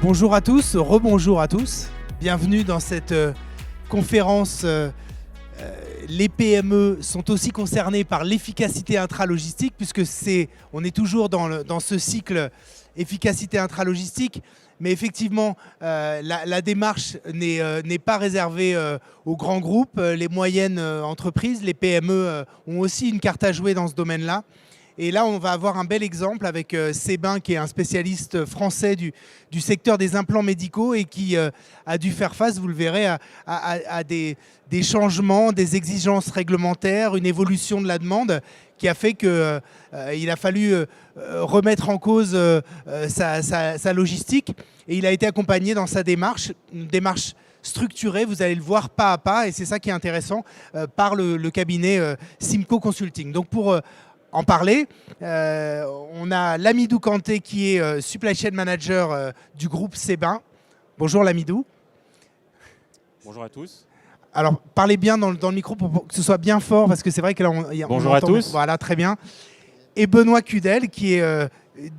Bonjour à tous, rebonjour à tous. Bienvenue dans cette conférence. Les PME sont aussi concernées par l'efficacité intralogistique puisque on est toujours dans ce cycle efficacité intralogistique. Mais effectivement, la démarche n'est pas réservée aux grands groupes. Les moyennes entreprises, les PME ont aussi une carte à jouer dans ce domaine-là. Et là, on va avoir un bel exemple avec Sebin, qui est un spécialiste français du secteur des implants médicaux et qui a dû faire face, vous le verrez, à des changements, des exigences réglementaires, une évolution de la demande qui a fait qu'il a fallu remettre en cause sa logistique. Et il a été accompagné dans sa démarche, une démarche structurée, vous allez le voir pas à pas, et c'est ça qui est intéressant, par le cabinet Simco Consulting. Donc pour en parler, on a Lamidou Kanté qui est Supply Chain Manager du groupe Sebin. Bonjour Lamidou. Bonjour à tous. Alors parlez bien dans le micro pour que ce soit bien fort parce que c'est vrai que là on bonjour à tous. Voilà, très bien. Et Benoît Cudel qui est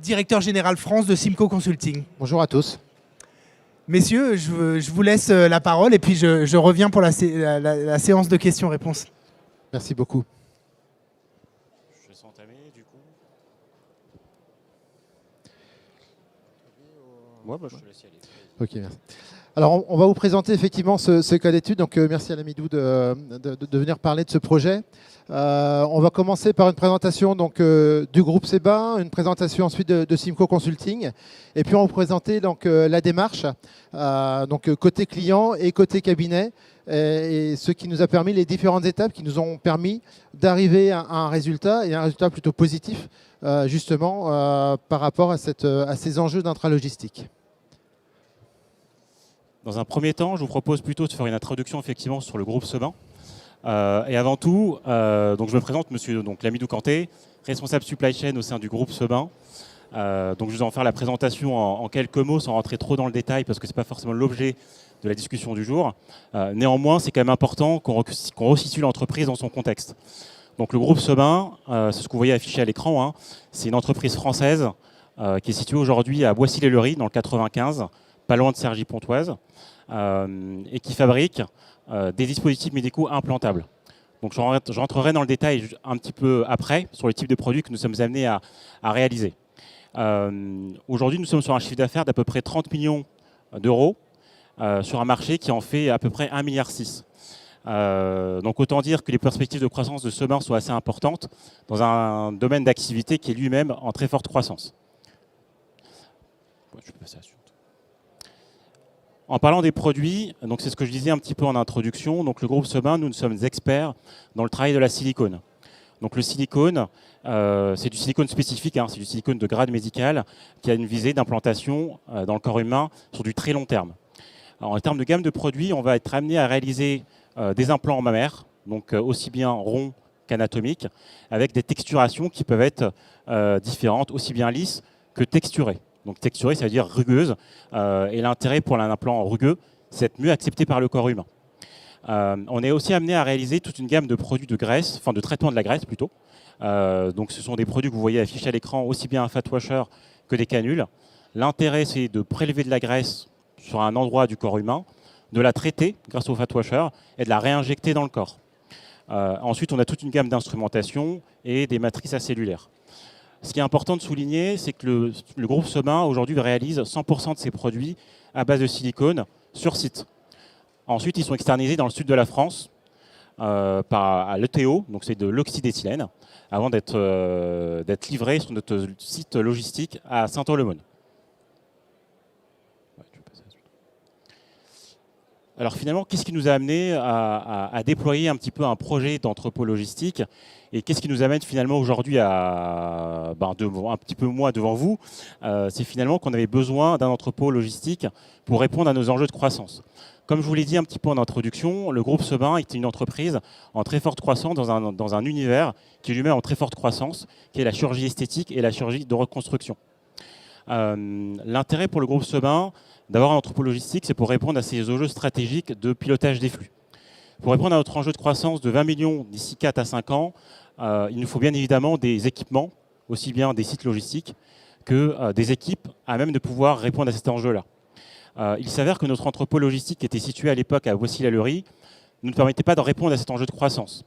directeur général France de Simco Consulting. Bonjour à tous. Messieurs, je vous laisse la parole et puis je reviens pour la séance de questions-réponses. Merci beaucoup. Ouais, bah, je te laisse y aller. Ok, merci. Alors, on va vous présenter effectivement ce cas d'étude. Donc, merci à Lamidou de venir parler de ce projet. On va commencer par une présentation du groupe Sebin, une présentation ensuite de Simco Consulting. Et puis, on va vous présenter la démarche, côté client et côté cabinet. Et ce qui nous a permis, les différentes étapes qui nous ont permis d'arriver à un résultat, et un résultat plutôt positif, justement, par rapport à ces enjeux d'intralogistique. Dans un premier temps, je vous propose plutôt de faire une introduction effectivement sur le groupe Sebin. Et avant tout, je me présente, monsieur Lamidou Kanté, responsable supply chain au sein du groupe Sebin. Je vais en faire la présentation en quelques mots sans rentrer trop dans le détail parce que ce n'est pas forcément l'objet de la discussion du jour. Néanmoins, c'est quand même important qu'on resitue l'entreprise dans son contexte. Donc le groupe Sebin, c'est ce que vous voyez affiché à l'écran, hein, c'est une entreprise française qui est située aujourd'hui à Boissy-l'Aillerie dans le 95, pas loin de Cergy-Pontoise, et qui fabrique des dispositifs médicaux implantables. Donc je rentrerai dans le détail un petit peu après sur le type de produits que nous sommes amenés à réaliser. Aujourd'hui, nous sommes sur un chiffre d'affaires d'à peu près 30 millions d'euros sur un marché qui en fait à peu près 1,6 milliard. Donc autant dire que les perspectives de croissance de Sebin sont assez importantes dans un domaine d'activité qui est lui-même en très forte croissance. Je peux passer à la suite. En parlant des produits, c'est ce que je disais un petit peu en introduction, donc le groupe Sebin, nous sommes experts dans le travail de la silicone. Donc le silicone, c'est du silicone spécifique, hein, c'est du silicone de grade médical qui a une visée d'implantation dans le corps humain sur du très long terme. Alors, en termes de gamme de produits, on va être amené à réaliser des implants mammaires, donc aussi bien ronds qu'anatomiques, avec des texturations qui peuvent être différentes, aussi bien lisses que texturées. Donc texturée, ça veut dire rugueuse. Et l'intérêt pour un implant rugueux, c'est d'être mieux accepté par le corps humain. On est aussi amené à réaliser toute une gamme de produits de graisse, enfin de traitement de la graisse plutôt. Donc ce sont des produits que vous voyez affichés à l'écran, aussi bien un fat washer que des canules. L'intérêt, c'est de prélever de la graisse sur un endroit du corps humain, de la traiter grâce au fat washer et de la réinjecter dans le corps. Ensuite, on a toute une gamme d'instrumentation et des matrices acellulaires. Ce qui est important de souligner, c'est que le groupe Sebin aujourd'hui réalise 100% de ses produits à base de silicone sur site. Ensuite, ils sont externalisés dans le sud de la France à l'ETO, donc c'est de l'oxydéthylène, avant d'être livrés sur notre site logistique à Saint-Ouen-le-Mône. Alors finalement, qu'est-ce qui nous a amené à déployer un petit peu un projet d'entrepôt logistique et qu'est-ce qui nous amène finalement aujourd'hui un petit peu moins devant vous, c'est finalement qu'on avait besoin d'un entrepôt logistique pour répondre à nos enjeux de croissance. Comme je vous l'ai dit un petit peu en introduction, le groupe Sebin est une entreprise en très forte croissance dans un univers qui est lui-même en très forte croissance, qui est la chirurgie esthétique et la chirurgie de reconstruction. L'intérêt pour le groupe Sebin d'avoir un entrepôt logistique, c'est pour répondre à ces enjeux stratégiques de pilotage des flux. Pour répondre à notre enjeu de croissance de 20 millions d'ici 4 à 5 ans, il nous faut bien évidemment des équipements, aussi bien des sites logistiques que des équipes à même de pouvoir répondre à cet enjeu-là. Il s'avère que notre entrepôt logistique qui était situé à l'époque à Boissy-l'Allerie ne nous permettait pas de répondre à cet enjeu de croissance.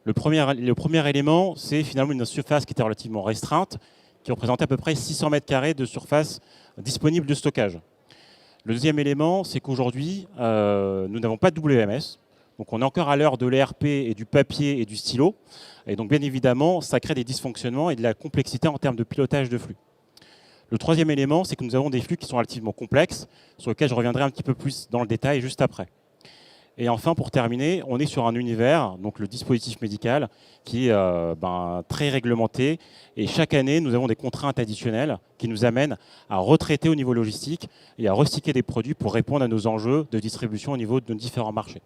Le premier élément, c'est finalement une surface qui était relativement restreinte, qui représentait à peu près 600 mètres carrés de surface disponible de stockage. Le deuxième élément, c'est qu'aujourd'hui, nous n'avons pas de WMS. Donc on est encore à l'heure de l'ERP et du papier et du stylo. Et donc bien évidemment, ça crée des dysfonctionnements et de la complexité en termes de pilotage de flux. Le troisième élément, c'est que nous avons des flux qui sont relativement complexes, sur lesquels je reviendrai un petit peu plus dans le détail juste après. Et enfin, pour terminer, on est sur un univers, donc le dispositif médical, qui est très réglementé. Et chaque année, nous avons des contraintes additionnelles qui nous amènent à retraiter au niveau logistique et à recycler des produits pour répondre à nos enjeux de distribution au niveau de nos différents marchés.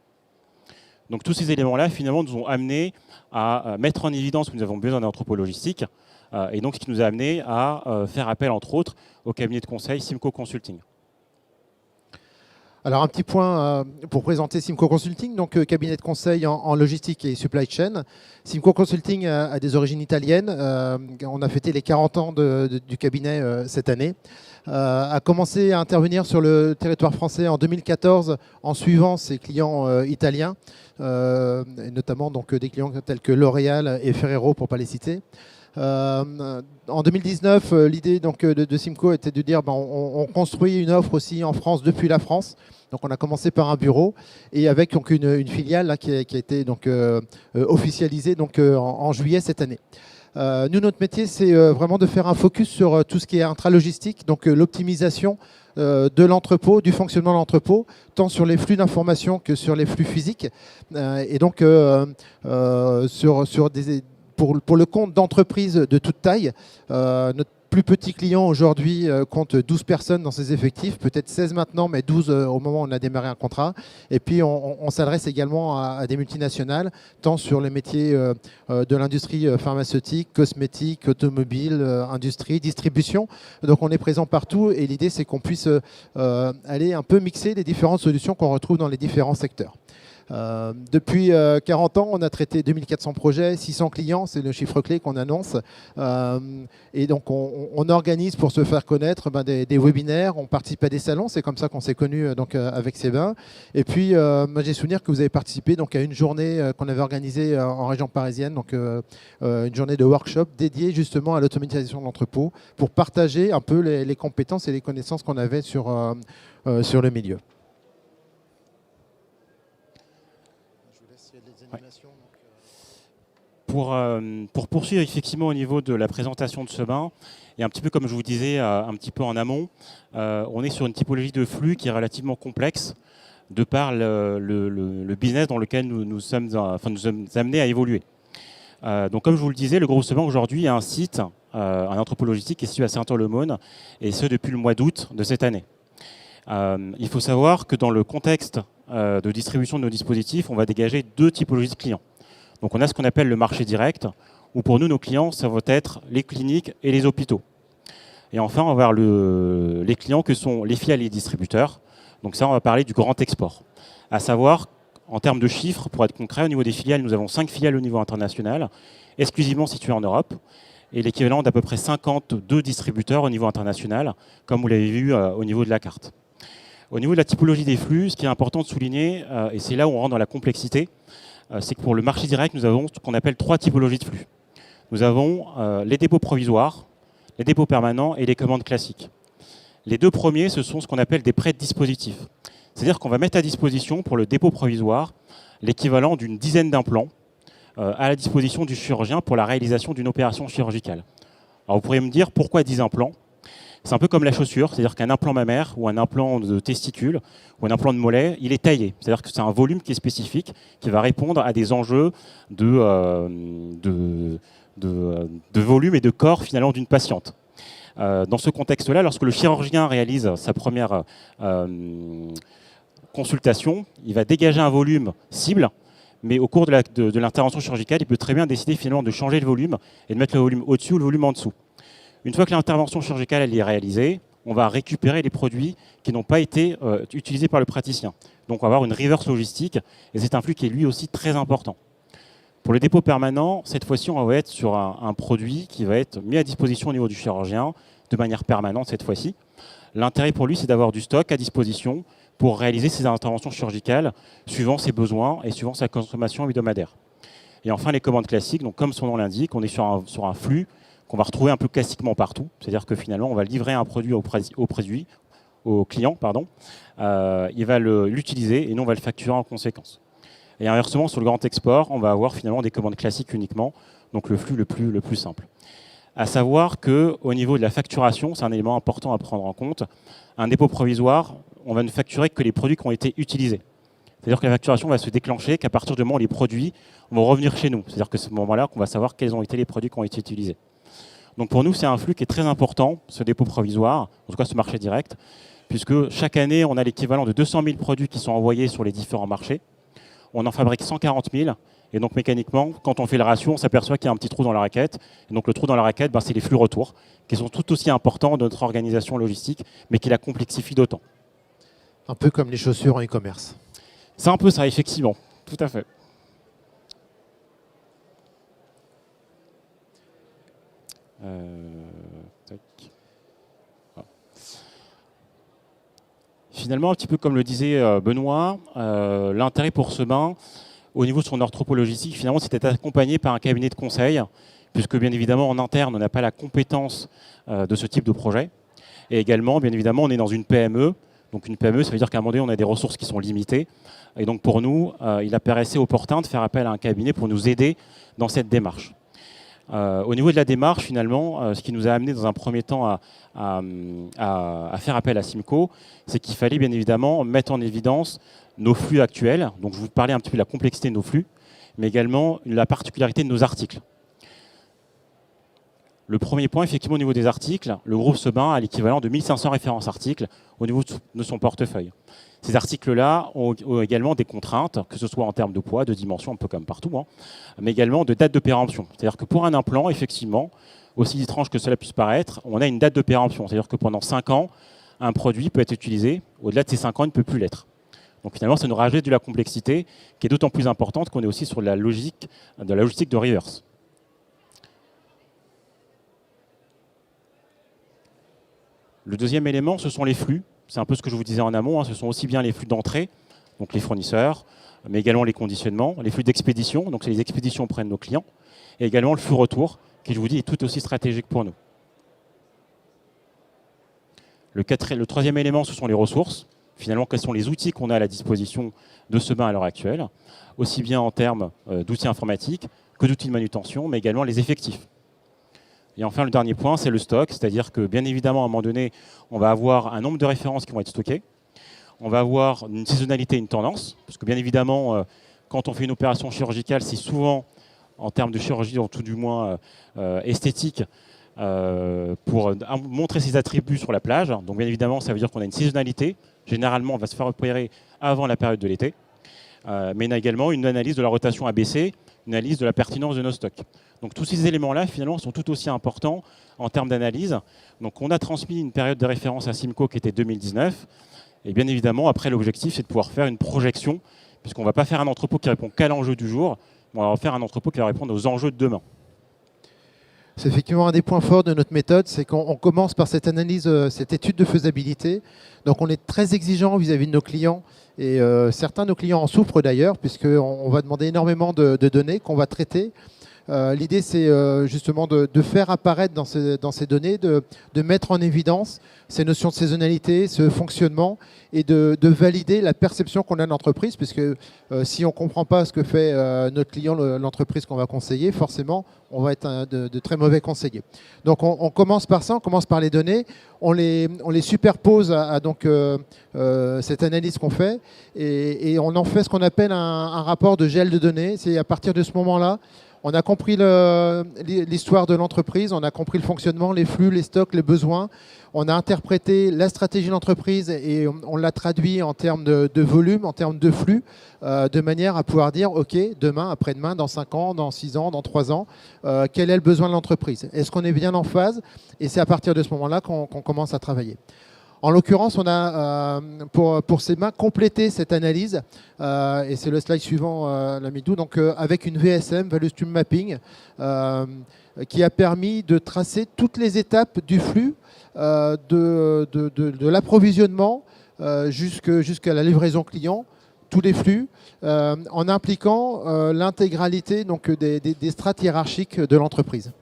Donc tous ces éléments-là, finalement, nous ont amenés à mettre en évidence que nous avons besoin d'un entrepôt logistique. Et donc, ce qui nous a amené à faire appel, entre autres, au cabinet de conseil Simco Consulting. Alors, un petit point pour présenter Simco Consulting, donc cabinet de conseil en logistique et supply chain. Simco Consulting a des origines italiennes. On a fêté les 40 ans du cabinet cette année. A commencé à intervenir sur le territoire français en 2014 en suivant ses clients italiens, et notamment donc, des clients tels que L'Oréal et Ferrero, pour ne pas les citer. En 2019, l'idée donc, de Simco était de dire on construit une offre aussi en France depuis la France. Donc on a commencé par un bureau et avec donc, une filiale là, qui a été donc, officialisée donc, en juillet cette année. Nous, notre métier, c'est vraiment de faire un focus sur tout ce qui est intralogistique, donc l'optimisation de l'entrepôt, du fonctionnement de l'entrepôt, tant sur les flux d'informations que sur les flux physiques. Et donc, pour le compte d'entreprises de toute taille, notre plus petit client aujourd'hui compte 12 personnes dans ses effectifs, peut-être 16 maintenant, mais 12 au moment où on a démarré un contrat. Et puis on s'adresse également à des multinationales, tant sur les métiers de l'industrie pharmaceutique, cosmétique, automobile, industrie, distribution. Donc on est présent partout et l'idée c'est qu'on puisse aller un peu mixer les différentes solutions qu'on retrouve dans les différents secteurs. Depuis 40 ans, on a traité 2400 projets, 600 clients, c'est le chiffre clé qu'on annonce. Et donc, on organise pour se faire connaître des webinaires, on participe à des salons, c'est comme ça qu'on s'est connus avec Sébastien. Et puis, moi, j'ai souvenir que vous avez participé donc, à une journée qu'on avait organisée en région parisienne, donc une journée de workshop dédiée justement à l'automatisation de l'entrepôt pour partager un peu les compétences et les connaissances qu'on avait sur le milieu. Pour poursuivre effectivement au niveau de la présentation de ce bain, et un petit peu comme je vous disais un petit peu en amont, on est sur une typologie de flux qui est relativement complexe de par le business dans lequel nous sommes amenés à évoluer. Donc comme je vous le disais, le groupe Seban aujourd'hui a un site, un entrepôt logistique qui est situé à Saint-Ouen-l'Aumône, et ce depuis le mois d'août de cette année. Il faut savoir que dans le contexte de distribution de nos dispositifs, on va dégager deux typologies de clients. Donc on a ce qu'on appelle le marché direct, où pour nous, nos clients, ça va être les cliniques et les hôpitaux. Et enfin, on va voir les clients que sont les filiales et les distributeurs. Donc ça, on va parler du grand export. À savoir, en termes de chiffres, pour être concret, au niveau des filiales, nous avons 5 filiales au niveau international, exclusivement situées en Europe, et l'équivalent d'à peu près 52 distributeurs au niveau international, comme vous l'avez vu au niveau de la carte. Au niveau de la typologie des flux, ce qui est important de souligner, et c'est là où on rentre dans la complexité, c'est que pour le marché direct, nous avons ce qu'on appelle 3 typologies de flux. Nous avons les dépôts provisoires, les dépôts permanents et les commandes classiques. Les deux premiers, ce sont ce qu'on appelle des prêts de dispositifs. C'est-à-dire qu'on va mettre à disposition pour le dépôt provisoire l'équivalent d'une dizaine d'implants à la disposition du chirurgien pour la réalisation d'une opération chirurgicale. Alors vous pourriez me dire pourquoi 10 implants ? C'est un peu comme la chaussure, c'est-à-dire qu'un implant mammaire ou un implant de testicule ou un implant de mollet, il est taillé. C'est-à-dire que c'est un volume qui est spécifique, qui va répondre à des enjeux de volume et de corps finalement d'une patiente. Dans ce contexte-là, lorsque le chirurgien réalise sa première consultation, il va dégager un volume cible, mais au cours de l'intervention chirurgicale, il peut très bien décider finalement de changer le volume et de mettre le volume au-dessus ou le volume en dessous. Une fois que l'intervention chirurgicale elle est réalisée, on va récupérer les produits qui n'ont pas été utilisés par le praticien. Donc on va avoir une reverse logistique, et c'est un flux qui est lui aussi très important. Pour le dépôt permanent, cette fois-ci, on va être sur un produit qui va être mis à disposition au niveau du chirurgien de manière permanente cette fois-ci. L'intérêt pour lui, c'est d'avoir du stock à disposition pour réaliser ses interventions chirurgicales suivant ses besoins et suivant sa consommation hebdomadaire. Et enfin, les commandes classiques, donc comme son nom l'indique, on est sur un flux qu'on va retrouver un peu classiquement partout. C'est-à-dire que finalement, on va livrer un produit au client, il va l'utiliser et nous, on va le facturer en conséquence. Et inversement, sur le grand export, on va avoir finalement des commandes classiques uniquement, donc le flux le plus simple. À savoir qu'au niveau de la facturation, c'est un élément important à prendre en compte. Un dépôt provisoire, on va ne facturer que les produits qui ont été utilisés. C'est-à-dire que la facturation va se déclencher qu'à partir du moment où les produits vont revenir chez nous. C'est-à-dire que c'est ce moment-là qu'on va savoir quels ont été les produits qui ont été utilisés. Donc pour nous, c'est un flux qui est très important, ce dépôt provisoire, en tout cas ce marché direct, puisque chaque année, on a l'équivalent de 200 000 produits qui sont envoyés sur les différents marchés. On en fabrique 140 000. Et donc mécaniquement, quand on fait le ratio, on s'aperçoit qu'il y a un petit trou dans la raquette. Et donc le trou dans la raquette, c'est les flux retours, qui sont tout aussi importants de notre organisation logistique, mais qui la complexifient d'autant. Un peu comme les chaussures en e-commerce. C'est un peu ça, effectivement. Tout à fait. Finalement, un petit peu comme le disait Benoît, l'intérêt pour ce bain, au niveau de son entrepôt logistique, finalement, c'était accompagné par un cabinet de conseil, puisque bien évidemment, en interne, on n'a pas la compétence de ce type de projet. Et également, bien évidemment, on est dans une PME. Donc une PME, ça veut dire qu'à un moment donné, on a des ressources qui sont limitées. Et donc pour nous, il apparaissait opportun de faire appel à un cabinet pour nous aider dans cette démarche. Au niveau de la démarche, finalement, ce qui nous a amené dans un premier temps à faire appel à Simco, c'est qu'il fallait bien évidemment mettre en évidence nos flux actuels. Donc je vous parlais un petit peu de la complexité de nos flux, mais également la particularité de nos articles. Le premier point, effectivement, au niveau des articles, le groupe Sebain a l'équivalent de 1500 références articles au niveau de son portefeuille. Ces articles-là ont également des contraintes, que ce soit en termes de poids, de dimension, un peu comme partout, mais également de date de péremption. C'est-à-dire que pour un implant, effectivement, aussi étrange que cela puisse paraître, on a une date de péremption. C'est-à-dire que pendant 5 ans, un produit peut être utilisé. Au-delà de ces 5 ans, il ne peut plus l'être. Donc finalement, ça nous rajoute de la complexité qui est d'autant plus importante qu'on est aussi sur la logistique de reverse. Le deuxième élément, ce sont les flux. C'est un peu ce que je vous disais en amont. Ce sont aussi bien les flux d'entrée, donc les fournisseurs, mais également les conditionnements, les flux d'expédition, donc c'est les expéditions auprès de nos clients, et également le flux retour, qui, je vous dis, est tout aussi stratégique pour nous. Le troisième élément, ce sont les ressources. Finalement, quels sont les outils qu'on a à la disposition de Sebain à l'heure actuelle, aussi bien en termes d'outils informatiques que d'outils de manutention, mais également les effectifs. Et enfin, le dernier point, c'est le stock, c'est-à-dire que bien évidemment, à un moment donné, on va avoir un nombre de références qui vont être stockées. On va avoir une saisonnalité, une tendance, parce que bien évidemment, quand on fait une opération chirurgicale, c'est souvent, en termes de chirurgie, ou tout du moins esthétique, pour montrer ses attributs sur la plage. Donc bien évidemment, ça veut dire qu'on a une saisonnalité. Généralement, on va se faire opérer avant la période de l'été. Mais on a également une analyse de la rotation ABC, une analyse de la pertinence de nos stocks. Donc tous ces éléments-là, finalement, sont tout aussi importants en termes d'analyse. Donc on a transmis une période de référence à Simco qui était 2019. Et bien évidemment, après, l'objectif, c'est de pouvoir faire une projection, puisqu'on ne va pas faire un entrepôt qui répond qu'à l'enjeu du jour, mais on va faire un entrepôt qui va répondre aux enjeux de demain. C'est effectivement un des points forts de notre méthode, c'est qu'on commence par cette analyse, cette étude de faisabilité. Donc on est très exigeant vis-à-vis de nos clients, et certains de nos clients en souffrent d'ailleurs, puisqu'on va demander énormément de données qu'on va traiter. L'idée, c'est justement de faire apparaître dans ces données, de mettre en évidence ces notions de saisonnalité, ce fonctionnement, et de valider la perception qu'on a de l'entreprise, puisque si on ne comprend pas ce que fait notre client, l'entreprise qu'on va conseiller, forcément, on va être de très mauvais conseillers. Donc on commence par ça, on commence par les données, on les superpose à donc, cette analyse qu'on fait, et on en fait ce qu'on appelle un rapport de gel de données. C'est à partir de ce moment-là, on a compris l'histoire de l'entreprise, on a compris le fonctionnement, les flux, les stocks, les besoins. On a interprété la stratégie de l'entreprise et on l'a traduit en termes de volume, en termes de flux, de manière à pouvoir dire, OK, demain, après-demain, dans 5 ans, dans 6 ans, dans 3 ans, quel est le besoin de l'entreprise? Est-ce qu'on est bien en phase? Et c'est à partir de ce moment-là qu'on commence commence à travailler. En l'occurrence, on a, pour CEBA, complété cette analyse, et c'est le slide suivant, Lamidou, donc avec une VSM, Value Stream Mapping, qui a permis de tracer toutes les étapes du flux de l'approvisionnement jusqu'à la livraison client, tous les flux, en impliquant l'intégralité des strates hiérarchiques de l'entreprise.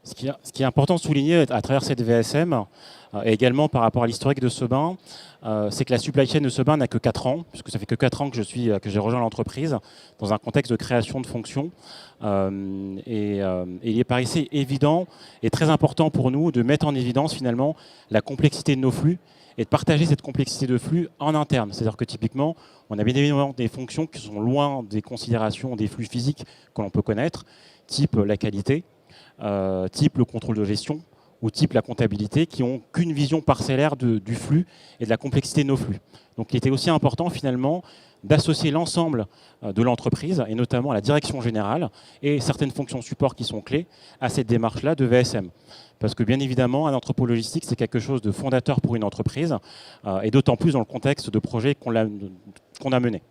Ce qui est important de souligner à travers cette VSM, et également par rapport à l'historique de Sebin, c'est que la supply chain de Sebin n'a que 4 ans, puisque ça fait que 4 ans que j'ai rejoint l'entreprise, dans un contexte de création de fonctions. Et il paraissait évident et très important pour nous de mettre en évidence finalement la complexité de nos flux et de partager cette complexité de flux en interne. C'est-à-dire que typiquement, on a bien évidemment des fonctions qui sont loin des considérations des flux physiques que l'on peut connaître, type la qualité, type le contrôle de gestion ou type la comptabilité, qui n'ont qu'une vision parcellaire du flux et de la complexité de nos flux. Donc il était aussi important finalement d'associer l'ensemble de l'entreprise, et notamment la direction générale et certaines fonctions support qui sont clés à cette démarche-là de VSM. Parce que bien évidemment, un entrepôt logistique, c'est quelque chose de fondateur pour une entreprise, et d'autant plus dans le contexte de projet qu'on a mené.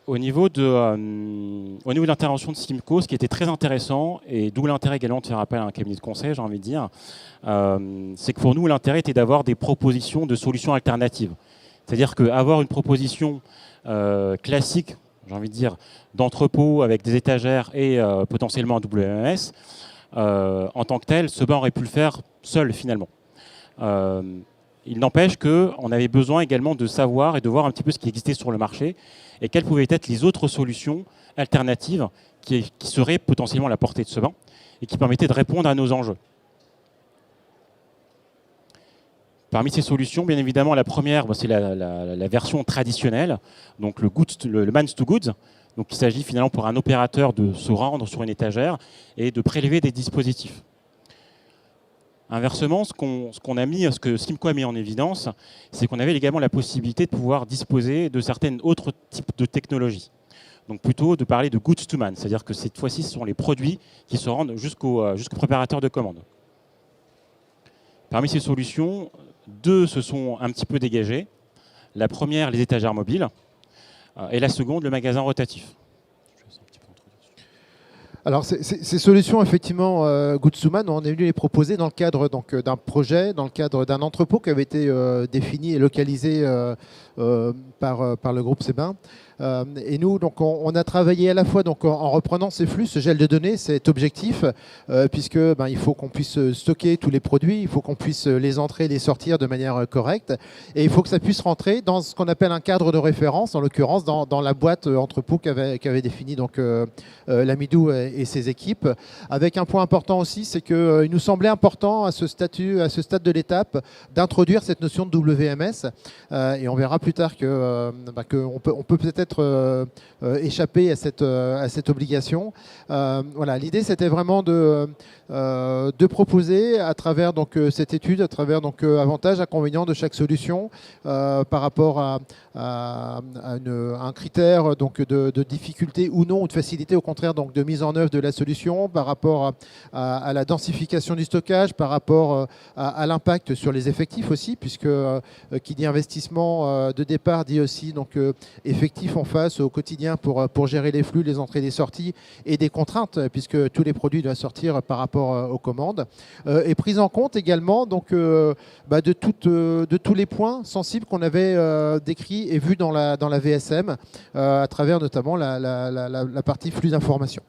Au niveau de l'intervention de Simco, ce qui était très intéressant, et d'où l'intérêt également de faire appel à un cabinet de conseil, j'ai envie de dire, c'est que pour nous, l'intérêt était d'avoir des propositions de solutions alternatives. C'est-à-dire qu'avoir une proposition classique, j'ai envie de dire, d'entrepôt avec des étagères et potentiellement un WMS, en tant que tel, Sebin aurait pu le faire seul finalement. Il n'empêche qu'on avait besoin également de savoir et de voir un petit peu ce qui existait sur le marché et quelles pouvaient être les autres solutions alternatives qui seraient potentiellement à la portée de Sebin et qui permettaient de répondre à nos enjeux. Parmi ces solutions, bien évidemment, la première, c'est la version traditionnelle, donc le Mans to Goods. Donc il s'agit finalement pour un opérateur de se rendre sur une étagère et de prélever des dispositifs. Inversement, ce que Simco a mis en évidence, c'est qu'on avait également la possibilité de pouvoir disposer de certains autres types de technologies. Donc plutôt de parler de goods to man, c'est-à-dire que cette fois-ci, ce sont les produits qui se rendent jusqu'au préparateur de commande. Parmi ces solutions, 2 se sont un petit peu dégagées. La première, les étagères mobiles, et la seconde, le magasin rotatif. Alors ces solutions, effectivement, Goodsuman, on est venu les proposer dans le cadre d'un projet, dans le cadre d'un entrepôt qui avait été défini et localisé par le groupe Sebin. Et nous, donc, on a travaillé à la fois donc, en reprenant ces flux, ce gel de données, cet objectif, puisque il faut qu'on puisse stocker tous les produits, il faut qu'on puisse les entrer et les sortir de manière correcte, et il faut que ça puisse rentrer dans ce qu'on appelle un cadre de référence, en l'occurrence dans la boîte entrepôt qu'avait défini donc Lamidou et ses équipes. Avec un point important aussi, c'est qu'il nous semblait important à ce stade de l'étape d'introduire cette notion de WMS, et on verra plus tard qu'on peut peut-être échapper à cette obligation. Voilà, l'idée c'était vraiment de proposer à travers donc, cette étude, à travers donc, avantages, inconvénients de chaque solution par rapport à un critère donc, de difficulté ou non, ou de facilité au contraire donc, de mise en œuvre de la solution, par rapport à la densification du stockage, par rapport à l'impact sur les effectifs aussi, puisque qui dit investissement de départ dit aussi donc, effectif en face au quotidien pour gérer les flux, les entrées et les sorties, et des contraintes, puisque tous les produits doivent sortir par rapport aux commandes. Et prise en compte également donc, de tous les points sensibles qu'on avait décrits et vus dans la VSM, à travers notamment la partie flux d'informations.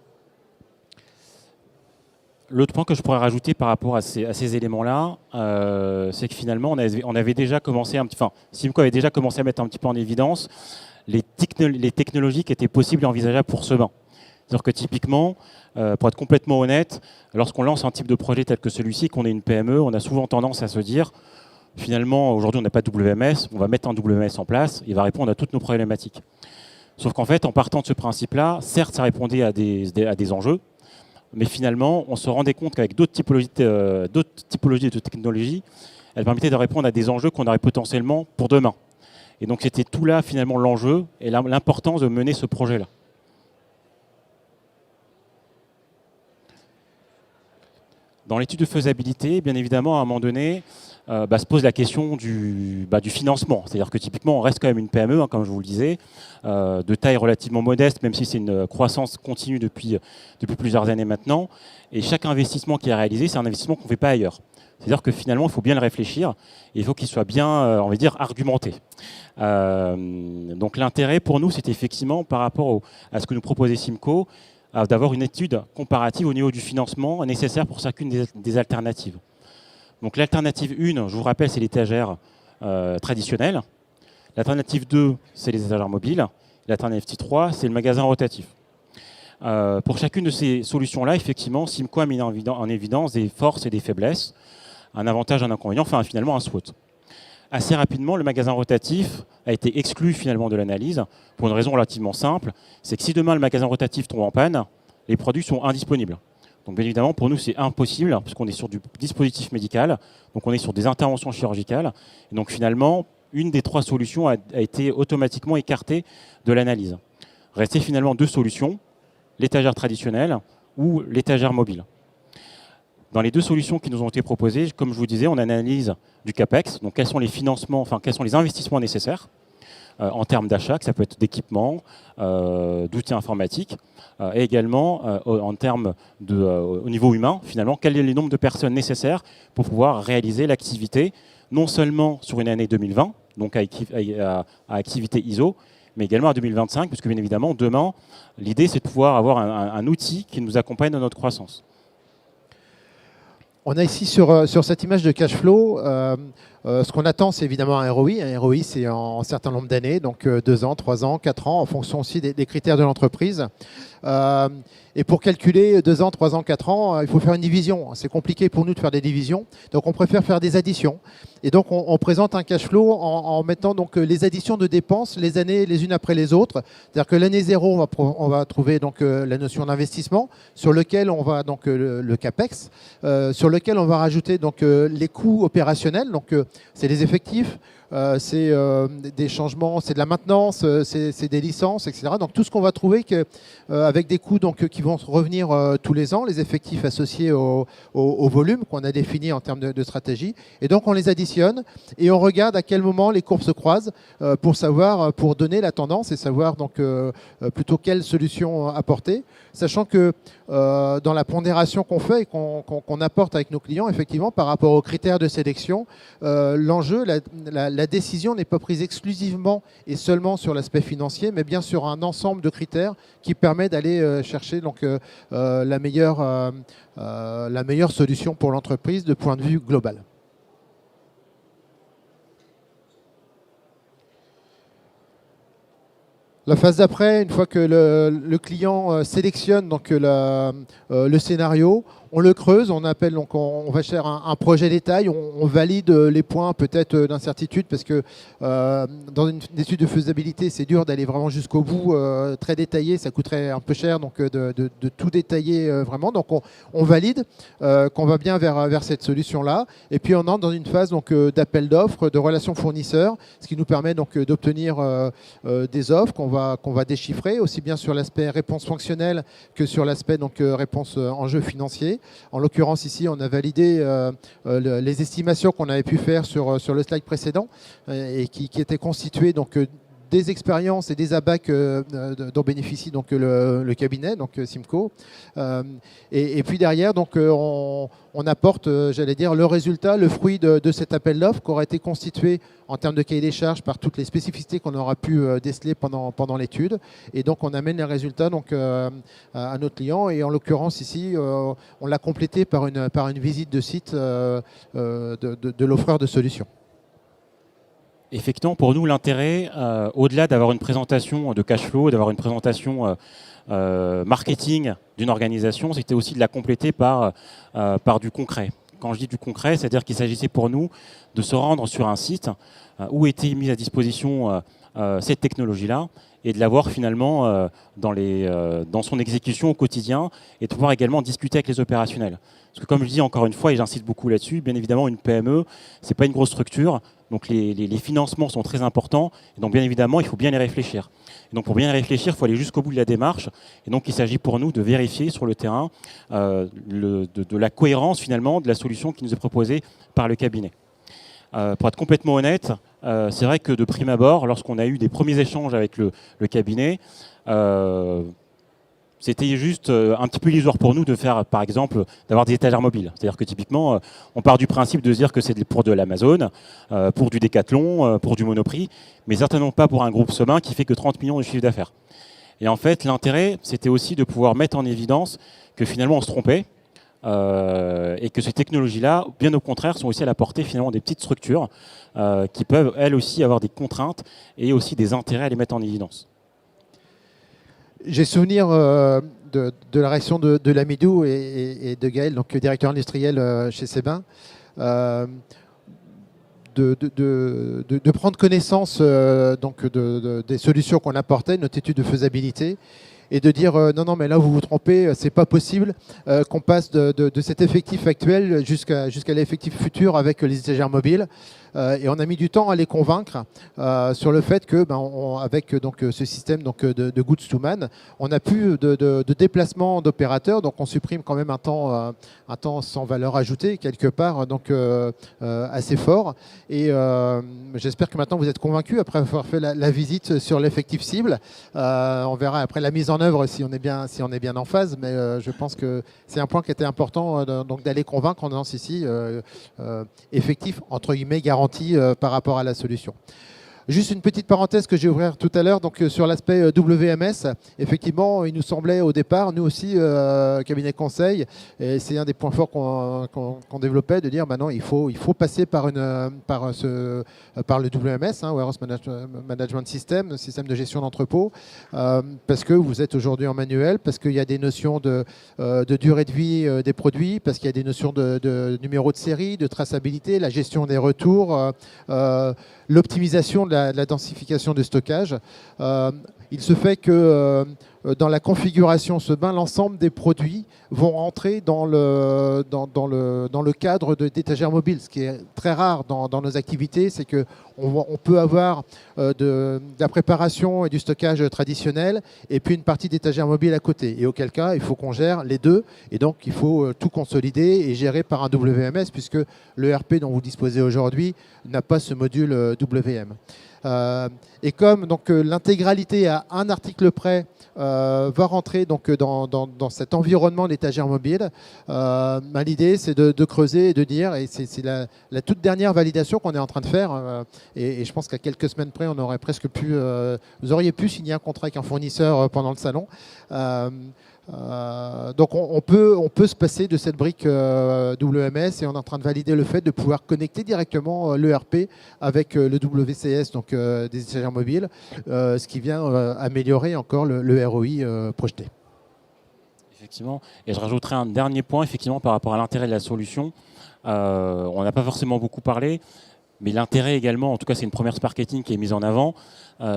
L'autre point que je pourrais rajouter par rapport à ces éléments-là, c'est que finalement, on avait déjà commencé Simco avait déjà commencé à mettre un petit peu en évidence les technologies qui étaient possibles et envisageables pour Sebin. C'est-à-dire que typiquement, pour être complètement honnête, lorsqu'on lance un type de projet tel que celui-ci, qu'on est une PME, on a souvent tendance à se dire, finalement, aujourd'hui, on n'a pas de WMS, on va mettre un WMS en place, il va répondre à toutes nos problématiques. Sauf qu'en fait, en partant de ce principe-là, certes, ça répondait à des enjeux, mais finalement, on se rendait compte qu'avec d'autres typologies de technologies, elles permettaient de répondre à des enjeux qu'on aurait potentiellement pour demain. Et donc, c'était tout là, finalement, l'enjeu et l'importance de mener ce projet-là. Dans l'étude de faisabilité, bien évidemment, à un moment donné, se pose la question du financement. C'est-à-dire que typiquement, on reste quand même une PME, hein, comme je vous le disais, de taille relativement modeste, même si c'est une croissance continue depuis plusieurs années maintenant. Et chaque investissement qui est réalisé, c'est un investissement qu'on ne fait pas ailleurs. C'est-à-dire que finalement, il faut bien le réfléchir et il faut qu'il soit bien, on va dire, argumenté. Donc l'intérêt pour nous, c'était effectivement par rapport à ce que nous proposait Simco, d'avoir une étude comparative au niveau du financement nécessaire pour chacune des alternatives. Donc l'alternative 1, je vous rappelle, c'est l'étagère traditionnelle. L'alternative 2, c'est les étagères mobiles. L'alternative 3, c'est le magasin rotatif. Pour chacune de ces solutions-là, effectivement, Simco a mis en évidence des forces et des faiblesses, un avantage, un inconvénient, enfin finalement un SWOT. Assez rapidement, le magasin rotatif a été exclu finalement de l'analyse pour une raison relativement simple, c'est que si demain le magasin rotatif tombe en panne, les produits sont indisponibles. Donc bien évidemment, pour nous, c'est impossible, puisqu'on est sur du dispositif médical, donc on est sur des interventions chirurgicales. Et donc finalement, une des 3 solutions a été automatiquement écartée de l'analyse. Restaient finalement 2 solutions, l'étagère traditionnelle ou l'étagère mobile. Dans les 2 solutions qui nous ont été proposées, comme je vous disais, on analyse du CAPEX, donc quels sont les financements, enfin quels sont les investissements nécessaires en termes d'achat, que ça peut être d'équipement, d'outils informatiques, et également en termes au niveau humain, finalement, quel est le nombre de personnes nécessaires pour pouvoir réaliser l'activité, non seulement sur une année 2020, donc à activité ISO, mais également à 2025, puisque bien évidemment, demain, l'idée c'est de pouvoir avoir un outil qui nous accompagne dans notre croissance. On a ici sur cette image de cash flow, ce qu'on attend, c'est évidemment un ROI. Un ROI, c'est en un certain nombre d'années, donc 2 ans, 3 ans, 4 ans, en fonction aussi des critères de l'entreprise. Et pour calculer 2 ans, 3 ans, 4 ans, il faut faire une division. C'est compliqué pour nous de faire des divisions, donc on préfère faire des additions. Et donc on présente un cash flow en mettant donc les additions de dépenses les années les unes après les autres. C'est-à-dire que l'année 0, on va trouver donc la notion d'investissement, sur lequel on va donc le CAPEX, sur lequel on va rajouter donc les coûts opérationnels, donc c'est les effectifs, c'est des changements, c'est de la maintenance, c'est des licences, etc. Donc tout ce qu'on va trouver avec des coûts donc, qui vont revenir tous les ans, les effectifs associés au volume qu'on a défini en termes de stratégie. Et donc on les additionne et on regarde à quel moment les courbes se croisent pour donner la tendance et savoir donc, plutôt quelle solution apporter. Sachant que dans la pondération qu'on fait et qu'on apporte avec nos clients, effectivement, par rapport aux critères de sélection, l'enjeu, la décision n'est pas prise exclusivement et seulement sur l'aspect financier, mais bien sur un ensemble de critères qui permet d'aller chercher donc, la meilleure solution pour l'entreprise de point de vue global. La phase d'après, une fois que le client sélectionne donc le scénario, on le creuse, on appelle, donc on va faire un projet détail, on valide les points peut-être d'incertitude parce que dans une étude de faisabilité, c'est dur d'aller vraiment jusqu'au bout, très détaillé, ça coûterait un peu cher donc de tout détailler vraiment. Donc on valide qu'on va bien vers cette solution-là et puis on entre dans une phase d'appel d'offres, de relations fournisseurs, ce qui nous permet donc d'obtenir des offres qu'on va déchiffrer, aussi bien sur l'aspect réponse fonctionnelle que sur l'aspect réponse enjeu financier. En l'occurrence, ici, on a validé les estimations qu'on avait pu faire sur le slide précédent et qui étaient constituées donc, des expériences et des abacs dont bénéficie donc, le cabinet, donc Simco. Et puis derrière, donc, on apporte, j'allais dire, le résultat, le fruit de cet appel d'offres qui aura été constitué en termes de cahier des charges par toutes les spécificités qu'on aura pu déceler pendant l'étude. Et donc, on amène les résultats donc, à nos clients. Et en l'occurrence, ici, on l'a complété par une visite de site de l'offreur de solutions. Effectivement, pour nous, l'intérêt, au-delà d'avoir une présentation de cash flow, d'avoir une présentation marketing d'une organisation, c'était aussi de la compléter par du concret. Quand je dis du concret, c'est-à-dire qu'il s'agissait pour nous de se rendre sur un site où était mise à disposition cette technologie-là et de l'avoir finalement dans son exécution au quotidien et de pouvoir également discuter avec les opérationnels. Parce que comme je dis encore une fois, et j'insiste beaucoup là-dessus, bien évidemment, une PME, ce n'est pas une grosse structure, donc les financements sont très importants, et donc bien évidemment, il faut bien les réfléchir. Donc pour bien réfléchir, il faut aller jusqu'au bout de la démarche. Et donc il s'agit pour nous de vérifier sur le terrain de la cohérence finalement de la solution qui nous est proposée par le cabinet. Pour être complètement honnête, c'est vrai que de prime abord, lorsqu'on a eu des premiers échanges avec le cabinet, c'était juste un petit peu illusoire pour nous de faire, par exemple, d'avoir des étagères mobiles. C'est-à-dire que typiquement, on part du principe de se dire que c'est pour de l'Amazon, pour du Decathlon, pour du Monoprix, mais certainement pas pour un groupe Sebin qui fait que 30 millions de chiffre d'affaires. Et en fait, l'intérêt, c'était aussi de pouvoir mettre en évidence que finalement on se trompait et que ces technologies-là, bien au contraire, sont aussi à la portée finalement des petites structures qui peuvent elles aussi avoir des contraintes et aussi des intérêts à les mettre en évidence. J'ai souvenir de la réaction de Lamidou et de Gaël, donc directeur industriel chez Sebin, de prendre connaissance donc des solutions qu'on apportait, notre étude de faisabilité, et de dire non, mais là vous vous trompez, c'est pas possible qu'on passe de cet effectif actuel jusqu'à l'effectif futur avec les étagères mobiles. Et on a mis du temps à les convaincre sur le fait que, avec donc, ce système donc, de goods to man, on n'a plus de déplacement d'opérateurs, donc on supprime quand même un temps sans valeur ajoutée quelque part, donc assez fort. Et j'espère que maintenant vous êtes convaincus après avoir fait la visite sur l'effectif cible. On verra après la mise en œuvre si on est bien en phase, mais je pense que c'est un point qui était important donc d'aller convaincre en disant ici effectif entre guillemets garanti par rapport à la solution. Juste une petite parenthèse que j'ai ouvert tout à l'heure, donc sur l'aspect WMS, effectivement, il nous semblait au départ, nous aussi, cabinet de conseil, et c'est un des points forts qu'on développait, de dire maintenant il faut passer par le WMS, Warehouse Management System, système de gestion d'entrepôt, parce que vous êtes aujourd'hui en manuel, parce qu'il y a des notions de durée de vie des produits, parce qu'il y a des notions de numéro de série, de traçabilité, la gestion des retours, l'optimisation de la densification de stockage. Il se fait que dans la configuration Sebin, l'ensemble des produits vont entrer dans le cadre d'étagères mobiles. Ce qui est très rare dans nos activités, c'est qu'on peut avoir de la préparation et du stockage traditionnel et puis une partie d'étagères mobiles à côté. Et auquel cas, il faut qu'on gère les deux. Et donc, il faut tout consolider et gérer par un WMS puisque le RP dont vous disposez aujourd'hui n'a pas ce module WM. Et comme donc l'intégralité à un article près va rentrer donc dans cet environnement d'étagère mobile, l'idée c'est de creuser et de dire, et c'est la toute dernière validation qu'on est en train de faire, et je pense qu'à quelques semaines près on aurait presque pu, vous auriez pu signer un contrat avec un fournisseur pendant le salon. Donc on peut se passer de cette brique WMS et on est en train de valider le fait de pouvoir connecter directement l'ERP avec le WCS, donc des étagères mobiles, ce qui vient améliorer encore le ROI projeté. Effectivement, et je rajouterai un dernier point effectivement par rapport à l'intérêt de la solution. On n'a pas forcément beaucoup parlé, mais l'intérêt également, en tout cas c'est une promesse marketing qui est mise en avant,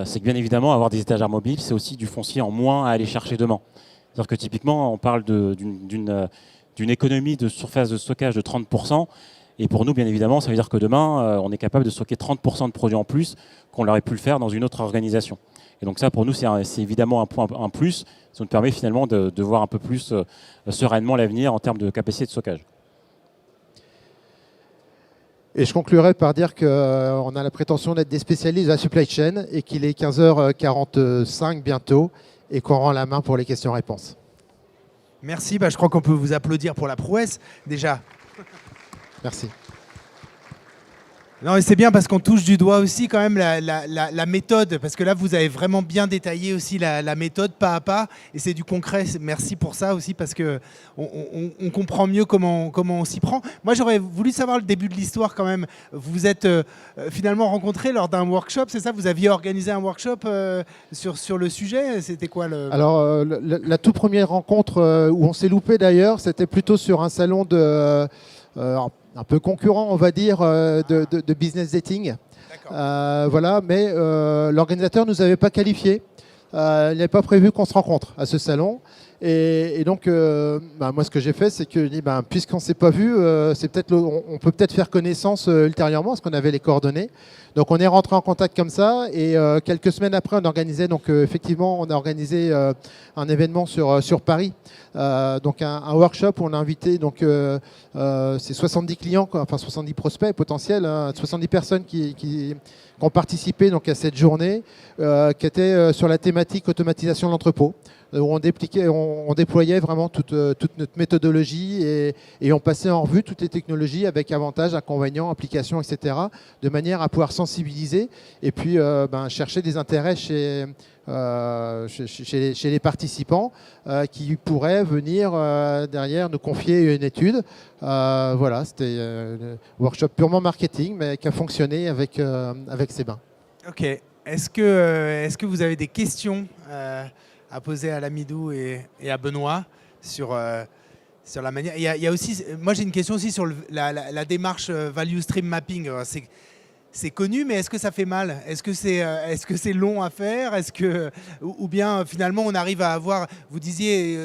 c'est que bien évidemment avoir des étagères mobiles, c'est aussi du foncier en moins à aller chercher demain. C'est-à-dire que typiquement, on parle d'une économie de surface de stockage de 30%. Et pour nous, bien évidemment, ça veut dire que demain, on est capable de stocker 30% de produits en plus qu'on aurait pu le faire dans une autre organisation. Et donc ça, pour nous, c'est évidemment un plus. Ça nous permet finalement de voir un peu plus sereinement l'avenir en termes de capacité de stockage. Et je conclurai par dire qu'on a la prétention d'être des spécialistes de la supply chain et qu'il est 15h45 bientôt, et qu'on rend la main pour les questions-réponses. Merci, je crois qu'on peut vous applaudir pour la prouesse, déjà. Merci. Non, et c'est bien parce qu'on touche du doigt aussi quand même la méthode, parce que là, vous avez vraiment bien détaillé aussi la méthode pas à pas, et c'est du concret. Merci pour ça aussi, parce qu'on comprend mieux comment on s'y prend. Moi, j'aurais voulu savoir le début de l'histoire quand même. Vous vous êtes finalement rencontrés lors d'un workshop, c'est ça? Vous aviez organisé un workshop sur le sujet? C'était quoi le... Alors, la toute première rencontre où on s'est loupé d'ailleurs, c'était plutôt sur un salon un peu concurrent, on va dire, de business dating. Voilà, mais l'organisateur ne nous avait pas qualifiés. Il n'avait pas prévu qu'on se rencontre à ce salon. Et donc, moi, ce que j'ai fait, c'est que puisqu'on ne s'est pas vu, on peut peut-être faire connaissance ultérieurement, parce qu'on avait les coordonnées. Donc, on est rentré en contact comme ça. Et quelques semaines après, on organisait, effectivement, on a organisé un événement sur Paris. Donc, un workshop où on a invité, c'est 70 clients, enfin 70 prospects potentiels, 70 personnes qui ont participé à cette journée, qui était sur la thématique automatisation de l'entrepôt, où on déployait vraiment toute notre méthodologie et on passait en revue toutes les technologies avec avantages, inconvénients, applications, etc., de manière à pouvoir sensibiliser et puis chercher des intérêts chez les participants qui pourraient venir derrière nous confier une étude. Voilà, c'était un workshop purement marketing, mais qui a fonctionné avec Sébin. Ok. Est-ce que vous avez des questions à poser à Lamidou et à Benoît sur la manière. Il y a aussi, moi j'ai une question aussi sur la démarche value stream mapping. C'est connu, mais est-ce que ça fait mal? Est-ce que c'est long à faire? Ou bien finalement on arrive à avoir. Vous disiez,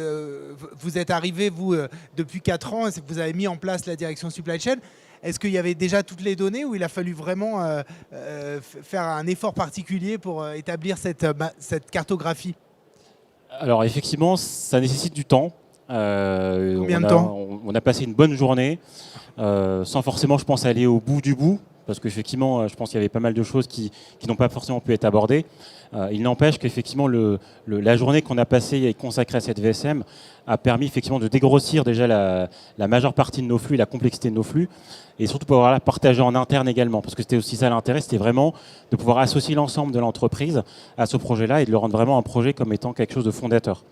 vous êtes arrivé vous depuis 4 ans, vous avez mis en place la direction supply chain. Est-ce qu'il y avait déjà toutes les données ou il a fallu vraiment faire un effort particulier pour établir cette cartographie? Alors effectivement, ça nécessite du temps. Combien de temps? On a passé une bonne journée, sans forcément, je pense, aller au bout du bout, parce qu'effectivement, je pense qu'il y avait pas mal de choses qui n'ont pas forcément pu être abordées. Il n'empêche qu'effectivement, la journée qu'on a passée et consacrée à cette VSM a permis effectivement de dégrossir déjà la majeure partie de nos flux et la complexité de nos flux, et surtout pouvoir la partager en interne également, parce que c'était aussi ça l'intérêt, c'était vraiment de pouvoir associer l'ensemble de l'entreprise à ce projet-là et de le rendre vraiment un projet comme étant quelque chose de fondateur.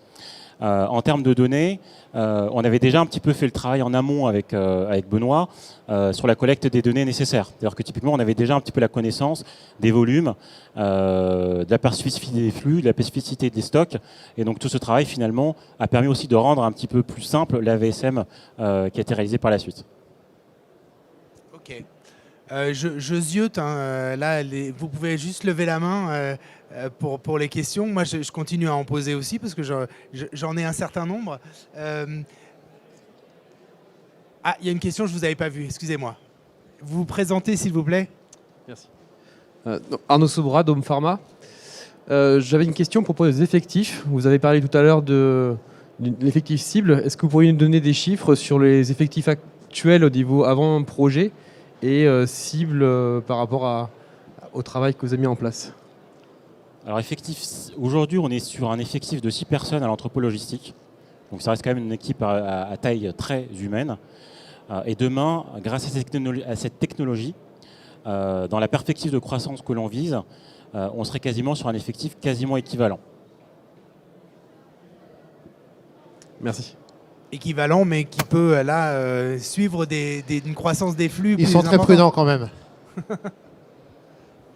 En termes de données, on avait déjà un petit peu fait le travail en amont avec Benoît sur la collecte des données nécessaires. C'est-à-dire que typiquement, on avait déjà un petit peu la connaissance des volumes, de la spécificité des flux, de la spécificité des stocks. Et donc tout ce travail, finalement, a permis aussi de rendre un petit peu plus simple la VSM qui a été réalisée par la suite. Ok. Je ziote, là, vous pouvez juste lever la main pour les questions. Moi, je continue à en poser aussi parce que j'en ai un certain nombre. Il y a une question, je ne vous avais pas vue, excusez-moi. Vous vous présentez, s'il vous plaît. Merci. Arnaud Sobra, Dome Pharma. J'avais une question à propos des effectifs. Vous avez parlé tout à l'heure de l'effectif cible. Est-ce que vous pourriez nous donner des chiffres sur les effectifs actuels au niveau avant un projet et cible par rapport au travail que vous avez mis en place? Alors aujourd'hui, on est sur un effectif de 6 personnes à l'entrepôt logistique. Donc ça reste quand même une équipe à taille très humaine. Et demain, grâce à cette technologie, dans la perspective de croissance que l'on vise, on serait quasiment sur un effectif quasiment équivalent. Merci. Équivalent, mais qui peut suivre une croissance des flux. Ils sont très prudents quand même.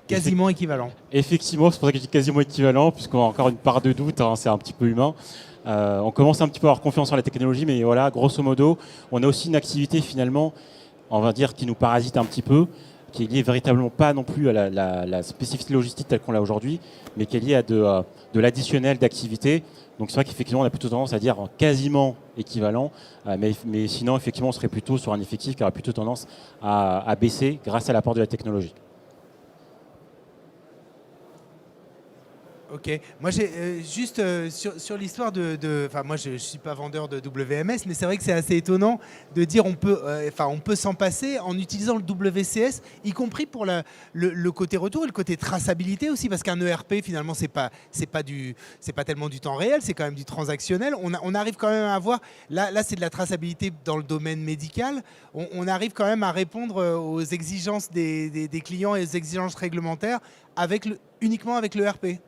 Quasiment équivalent. Effectivement, c'est pour ça que je dis quasiment équivalent, puisqu'on a encore une part de doute, c'est un petit peu humain. On commence un petit peu à avoir confiance en la technologie, mais voilà, grosso modo, on a aussi une activité finalement, on va dire, qui nous parasite un petit peu, qui est liée véritablement pas non plus à la spécificité logistique telle qu'on l'a aujourd'hui, mais qui est liée à de l'additionnel d'activité. Donc c'est vrai qu'effectivement, on a plutôt tendance à dire quasiment équivalent, mais sinon, effectivement, on serait plutôt sur un effectif qui aurait plutôt tendance à baisser grâce à l'apport de la technologie. Ok. Moi, j'ai juste sur l'histoire enfin, moi, je ne suis pas vendeur de WMS, mais c'est vrai que c'est assez étonnant de dire on peut s'en passer en utilisant le WCS, y compris pour le côté retour et le côté traçabilité aussi, parce qu'un ERP, finalement, c'est pas tellement du temps réel, c'est quand même du transactionnel. On arrive quand même à avoir, là c'est de la traçabilité dans le domaine médical, on arrive quand même à répondre aux exigences des clients et aux exigences réglementaires uniquement avec l'ERP.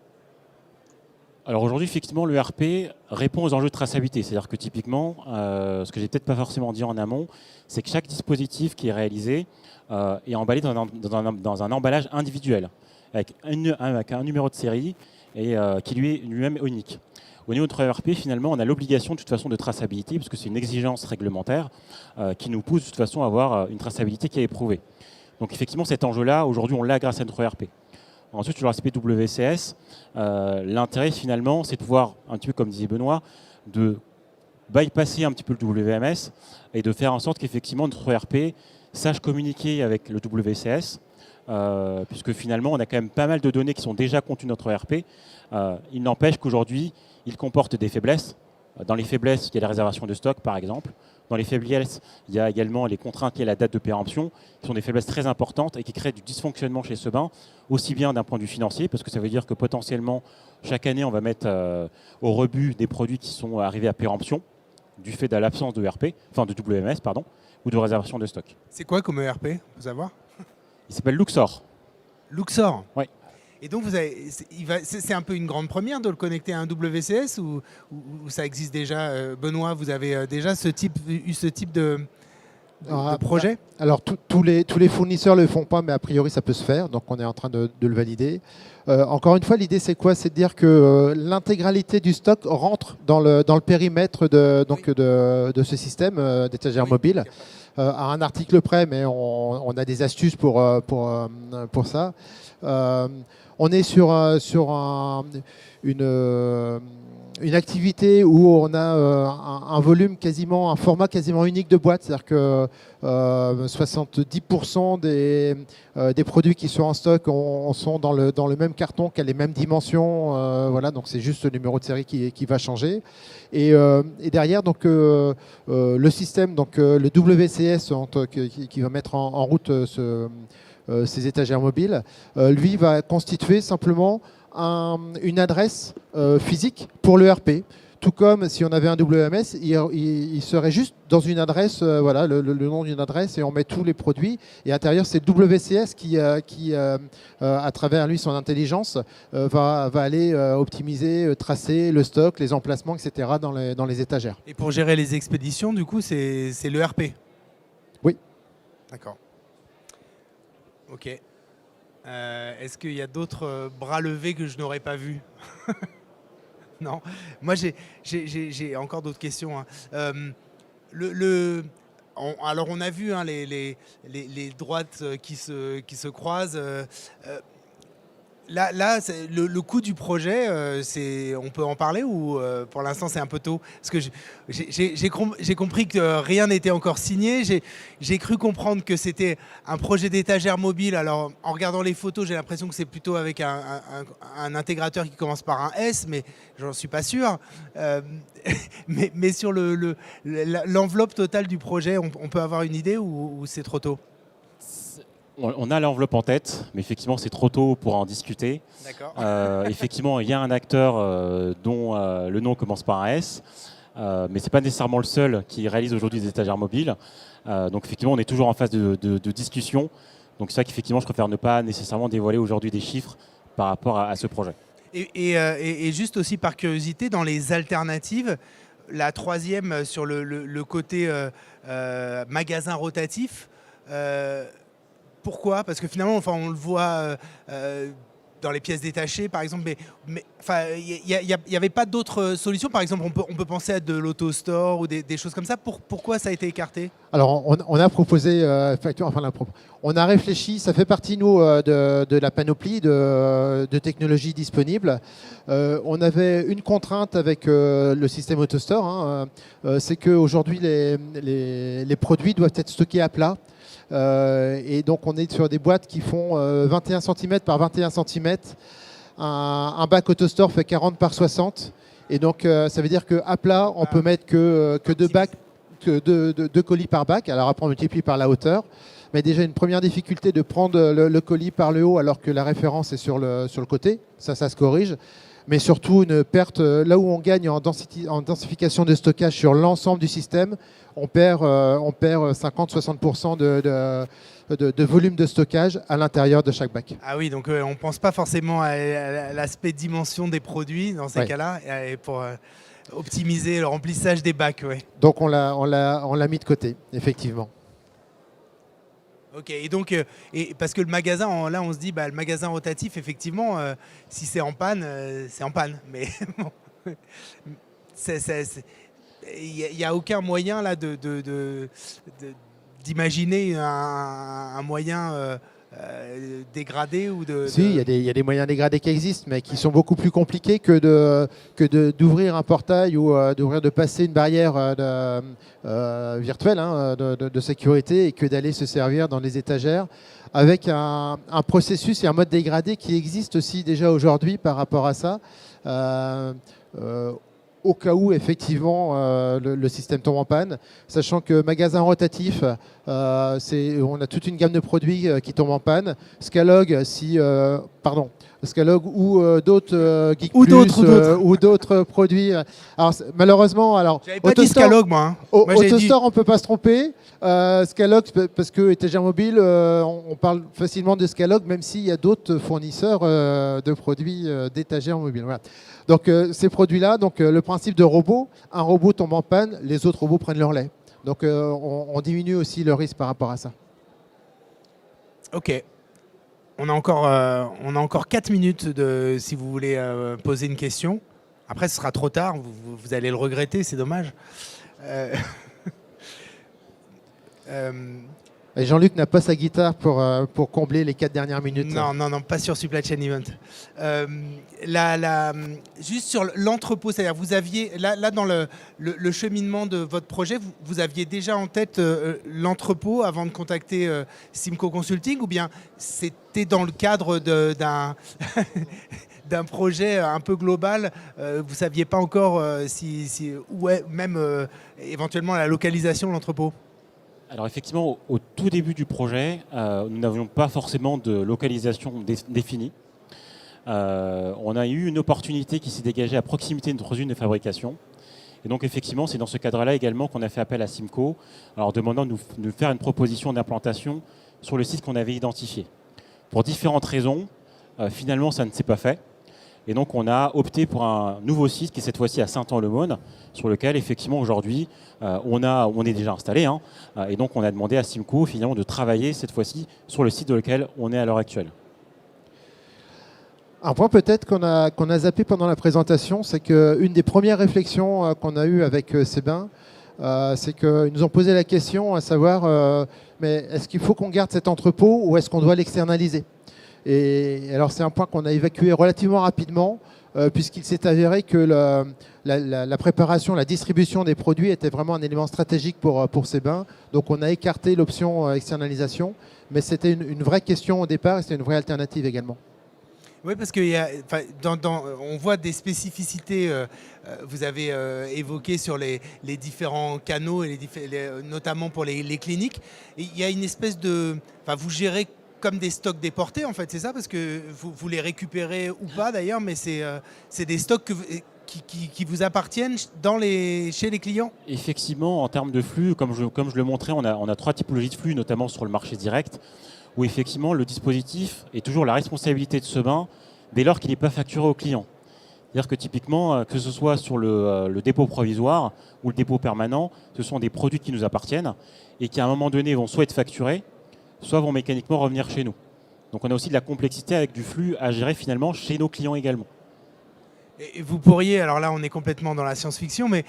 Alors aujourd'hui, effectivement, l'ERP répond aux enjeux de traçabilité. C'est-à-dire que typiquement, ce que j'ai peut-être pas forcément dit en amont, c'est que chaque dispositif qui est réalisé est emballé dans un emballage individuel, avec un numéro de série et qui lui-même unique. Au niveau de notre ERP, finalement, on a l'obligation de toute façon de traçabilité, parce que c'est une exigence réglementaire qui nous pousse de toute façon à avoir une traçabilité qui est éprouvée. Donc effectivement, cet enjeu-là, aujourd'hui, on l'a grâce à notre ERP. Ensuite, sur l'aspect WCS, l'intérêt finalement, c'est de pouvoir, un petit peu comme disait Benoît, de bypasser un petit peu le WMS et de faire en sorte qu'effectivement notre ERP sache communiquer avec le WCS, puisque finalement on a quand même pas mal de données qui sont déjà contenues dans notre ERP. Il n'empêche qu'aujourd'hui, il comporte des faiblesses. Dans les faiblesses, il y a la réservation de stock, par exemple. Dans les faiblesses, il y a également les contraintes liées à la date de péremption, qui sont des faiblesses très importantes et qui créent du dysfonctionnement chez Sebin, aussi bien d'un point de vue financier, parce que ça veut dire que potentiellement, chaque année, on va mettre au rebut des produits qui sont arrivés à péremption, du fait de l'absence de ERP, enfin de WMS, pardon, ou de réservation de stock. C'est quoi comme ERP, faut savoir? Il s'appelle Luxor. Luxor. Oui. Et donc, c'est un peu une grande première de le connecter à un WCS ou ça existe déjà? Benoît, vous avez déjà eu ce type de projet? Alors, tous les fournisseurs ne le font pas, mais a priori, ça peut se faire. Donc, on est en train de le valider. Encore une fois, l'idée, c'est quoi? C'est de dire que l'intégralité du stock rentre dans le périmètre de ce système d'étagère mobile. À un article près, mais on a des astuces pour ça. On est sur une activité où on a un volume un format quasiment unique de boîte, c'est-à-dire que 70% des produits qui sont en stock sont dans le même carton, qui a les mêmes dimensions, voilà, donc c'est juste le numéro de série qui va changer. Et derrière, donc le système, donc le WCS qui va mettre en route ces étagères mobiles, lui va constituer simplement une adresse physique pour l'ERP. Tout comme si on avait un WMS, il serait juste dans une adresse, voilà, le nom d'une adresse, et on met tous les produits. Et à l'intérieur, c'est le WCS qui à travers lui, son intelligence, va aller optimiser, tracer le stock, les emplacements, etc. dans les étagères. Et pour gérer les expéditions, du coup, c'est l'ERP? Oui. D'accord. Ok. Est-ce qu'il y a d'autres bras levés que je n'aurais pas vus? Non. Moi, j'ai encore d'autres questions. Alors, on a vu les droites qui se croisent. Là, le coût du projet, on peut en parler ou pour l'instant c'est un peu tôt? Parce que j'ai compris que rien n'était encore signé. J'ai cru comprendre que c'était un projet d'étagère mobile. Alors en regardant les photos, j'ai l'impression que c'est plutôt avec un intégrateur qui commence par un S, mais j'en suis pas sûr. Mais sur l'enveloppe totale du projet, on peut avoir une idée ou c'est trop tôt? On a l'enveloppe en tête, mais effectivement, c'est trop tôt pour en discuter. D'accord. Effectivement, il y a un acteur dont le nom commence par un S, mais ce n'est pas nécessairement le seul qui réalise aujourd'hui des étagères mobiles. Donc, effectivement, on est toujours en phase de discussion. Donc, c'est ça qu'effectivement, je préfère ne pas nécessairement dévoiler aujourd'hui des chiffres par rapport à ce projet. Et juste aussi par curiosité, dans les alternatives, la troisième sur le côté magasin rotatif, pourquoi? Parce que finalement, enfin, on le voit dans les pièces détachées, par exemple, mais il n'y avait pas d'autres solutions. Par exemple, on peut penser à de l'autostore ou des choses comme ça. Pourquoi ça a été écarté? Alors, on a proposé, on a réfléchi, ça fait partie, nous, de la panoplie de technologies disponibles. On avait une contrainte avec le système AutoStore, hein, c'est qu'aujourd'hui, les produits doivent être stockés à plat. Et donc on est sur des boîtes qui font 21 cm par 21 cm. Un bac AutoStore fait 40 par 60. Et donc ça veut dire qu'à plat, on peut mettre que deux colis par bac. Alors après on multiplie par la hauteur. Mais déjà une première difficulté de prendre le colis par le haut alors que la référence est sur le côté. Ça se corrige. Mais surtout une perte, là où on gagne en densification de stockage sur l'ensemble du système, on perd 50-60% de volume de stockage à l'intérieur de chaque bac. Ah oui, donc on ne pense pas forcément à l'aspect dimension des produits dans ces cas-là, et pour optimiser le remplissage des bacs. Ouais. Donc on l'a mis de côté, effectivement. Ok, et donc, parce que le magasin, là on se dit, le magasin rotatif, effectivement, si c'est en panne, c'est en panne. Mais bon, il n'y a aucun moyen là d'imaginer un moyen dégradés ou de... Si, il y a des moyens dégradés qui existent, mais qui sont beaucoup plus compliqués que d'ouvrir un portail ou de passer une barrière virtuelle de sécurité et que d'aller se servir dans les étagères avec un processus et un mode dégradé qui existe aussi déjà aujourd'hui par rapport à ça. Au cas où effectivement le système tombe en panne, sachant que magasin rotatif, on a toute une gamme de produits qui tombent en panne. Scalog, Scalog ou d'autres Geek Ou Plus, d'autres. ou d'autres produits. Alors, malheureusement, J'avais pas dit Scalog, moi. Hein. Moi, j'ai dit- AutoStore, on ne peut pas se tromper. Scalog, parce que étagère mobile, on parle facilement de Scalog, même s'il y a d'autres fournisseurs de produits d'étagères mobiles. Voilà. Donc ces produits-là, le principe de robot, un robot tombe en panne, les autres robots prennent leur lait. Donc on diminue aussi le risque par rapport à ça. Ok. On a encore 4 minutes si vous voulez poser une question. Après, ce sera trop tard. Vous allez le regretter, c'est dommage. Et Jean-Luc n'a pas sa guitare pour combler les 4 dernières minutes. Non, pas sur Supply Chain Event. Juste sur l'entrepôt, c'est-à-dire vous aviez, là dans le cheminement de votre projet, vous aviez déjà en tête l'entrepôt avant de contacter Simco Consulting, ou bien c'était dans le cadre d'un d'un projet un peu global, vous ne saviez pas encore même éventuellement la localisation de l'entrepôt? Alors effectivement, au tout début du projet, nous n'avions pas forcément de localisation définie. On a eu une opportunité qui s'est dégagée à proximité de notre usine de fabrication. Et donc effectivement, c'est dans ce cadre-là également qu'on a fait appel à Simco, en demandant de nous faire une proposition d'implantation sur le site qu'on avait identifié. Pour différentes raisons, finalement, ça ne s'est pas fait. Et donc, on a opté pour un nouveau site qui est cette fois-ci à Saint-An-le-Maune, sur lequel, effectivement, aujourd'hui, on est déjà installé. Et donc, on a demandé à Simco, finalement, de travailler cette fois-ci sur le site dans lequel on est à l'heure actuelle. Un point peut-être qu'on a zappé pendant la présentation, c'est qu'une des premières réflexions qu'on a eues avec Sébin, c'est qu'ils nous ont posé la question à savoir, mais est-ce qu'il faut qu'on garde cet entrepôt ou est-ce qu'on doit l'externaliser ? Et alors c'est un point qu'on a évacué relativement rapidement, puisqu'il s'est avéré que la préparation, la distribution des produits était vraiment un élément stratégique pour Sébin. Donc on a écarté l'option externalisation, mais c'était une vraie question au départ et c'était une vraie alternative également. Oui, parce que on voit des spécificités, vous avez évoqué sur les différents canaux, et notamment pour les cliniques. Et il y a une espèce de... vous gérez comme des stocks déportés, en fait, c'est ça? Parce que vous les récupérez ou pas d'ailleurs, mais c'est des stocks qui vous appartiennent chez les clients? Effectivement, en termes de flux, comme je le montrais, on a 3 typologies de flux, notamment sur le marché direct, où effectivement le dispositif est toujours la responsabilité de Sebin dès lors qu'il n'est pas facturé au client. C'est-à-dire que typiquement, que ce soit sur le dépôt provisoire ou le dépôt permanent, ce sont des produits qui nous appartiennent et qui à un moment donné vont soit être facturés, soit vont mécaniquement revenir chez nous. Donc on a aussi de la complexité avec du flux à gérer finalement chez nos clients également. Et vous pourriez, alors là on est complètement dans la science-fiction, mais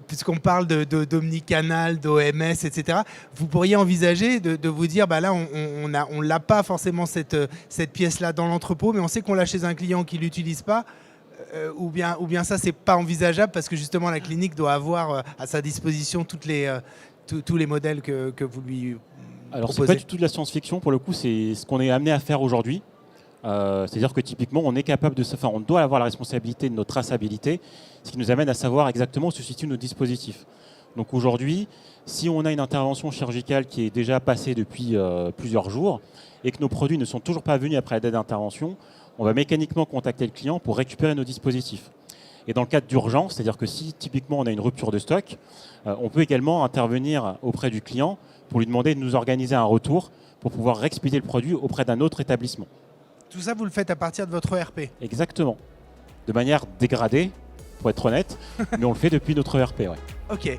puisqu'on parle d'omnicanal, d'OMS, etc., vous pourriez envisager de vous dire, là on l'a pas forcément cette pièce-là dans l'entrepôt, mais on sait qu'on l'a chez un client qui ne l'utilise pas, ou bien ça c'est pas envisageable parce que justement la clinique doit avoir à sa disposition tous les modèles que vous lui Alors proposez. c'est pas du tout de la science-fiction, pour le coup c'est ce qu'on est amené à faire aujourd'hui. C'est-à-dire que typiquement, on est capable on doit avoir la responsabilité de notre traçabilité, ce qui nous amène à savoir exactement où se situent nos dispositifs. Donc aujourd'hui, si on a une intervention chirurgicale qui est déjà passée depuis plusieurs jours et que nos produits ne sont toujours pas venus après la date d'intervention, on va mécaniquement contacter le client pour récupérer nos dispositifs. Et dans le cadre d'urgence, c'est-à-dire que si typiquement on a une rupture de stock, on peut également intervenir auprès du client pour lui demander de nous organiser un retour pour pouvoir réexpédier le produit auprès d'un autre établissement. Tout ça, vous le faites à partir de votre ERP? Exactement. De manière dégradée, pour être honnête, mais on le fait depuis notre ERP. Ouais. Ok,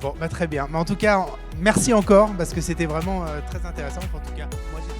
bon, très bien. Mais en tout cas, merci encore, parce que c'était vraiment très intéressant. En tout cas, moi, j'ai...